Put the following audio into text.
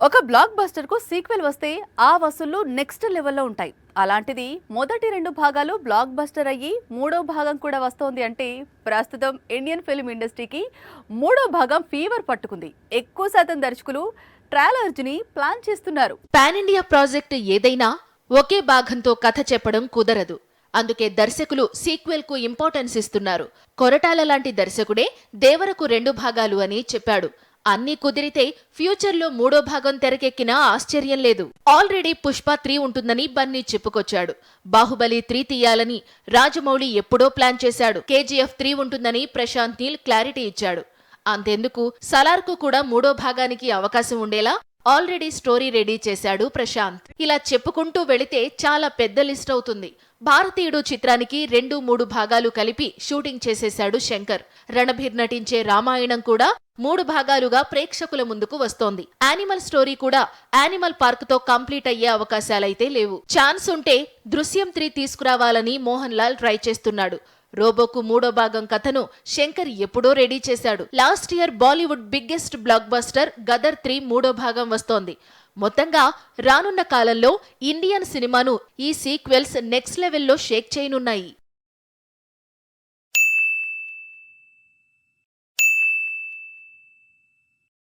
ఒక block buster కు sequel వస్తే ఆ వసూళ్లు నెక్స్ట్ లెవెల్లో ఉంటాయి. అలాంటిది మొదటి 2 భాగాలు బ్లాక్ బస్టర్ అయ్యి మూడో భాగం కూడా వస్తోంది అంటే ప్రస్తుతం ఇండియన్ ఫిల్మ్ ఇండస్ట్రీకి మూడో భాగం ఫీవర్ పట్టుకుంది. ఎక్కువ శాతం దర్శకులు ట్రైలర్స్ ని ప్లాన్ చేస్తున్నారు. పాన్ ఇండియా ప్రాజెక్ట్ ఏదైనా ఒకే భాగంతో కథ చెప్పడం కుదరదు. అందుకే దర్శకులు సీక్వెల్ కు ఇంపార్టెన్స్ ఇస్తున్నారు. కొరటాల లాంటి దర్శకుడే దేవరకు 2 భాగాలు అని చెప్పాడు. అన్నీ కుదిరితే ఫ్యూచర్లో మూడో భాగం తెరకెక్కినా ఆశ్చర్యం లేదు. ఆల్రెడీ పుష్ప 3 ఉంటుందని బన్నీ చెప్పుకొచ్చాడు. బాహుబలి 3 తీయాలని రాజమౌళి ఎప్పుడో ప్లాన్ చేశాడు. కేజీఎఫ్ 3 ఉంటుందని ప్రశాంత్ నీల్ క్లారిటీ ఇచ్చాడు. అంతెందుకు సలార్కు కూడా మూడో భాగానికి అవకాశం ఉండేలా ఆల్రెడీ స్టోరీ రెడీ చేశాడు ప్రశాంత్. ఇలా చెప్పుకుంటూ వెళితే చాలా పెద్ద లిస్ట్ అవుతుంది. భారతీయుడు చిత్రానికి 2-3 భాగాలు కలిపి షూటింగ్ చేసేశాడు శంకర్. రణబీర్ నటించే రామాయణం కూడా 3 భాగాలుగా ప్రేక్షకుల ముందుకు వస్తోంది. యానిమల్ స్టోరీ కూడా యానిమల్ పార్క్ తో కంప్లీట్ అయ్యే అవకాశాలైతే లేవు. ఛాన్స్ ఉంటే దృశ్యం 3 తీసుకురావాలని మోహన్ లాల్ ట్రై చేస్తున్నాడు. రోబోకు మూడో భాగం కథను శంకర్ ఎప్పుడో రెడీ చేశాడు. Last year Bollywood biggest blockbuster Gadar 3 మూడో భాగం వస్తోంది. మొత్తంగా రానున్న కాలంలో ఇండియన్ సినిమాను ఈ సీక్వెల్స్ నెక్స్ట్ లెవెల్లో షేక్ చేయనున్నాయి.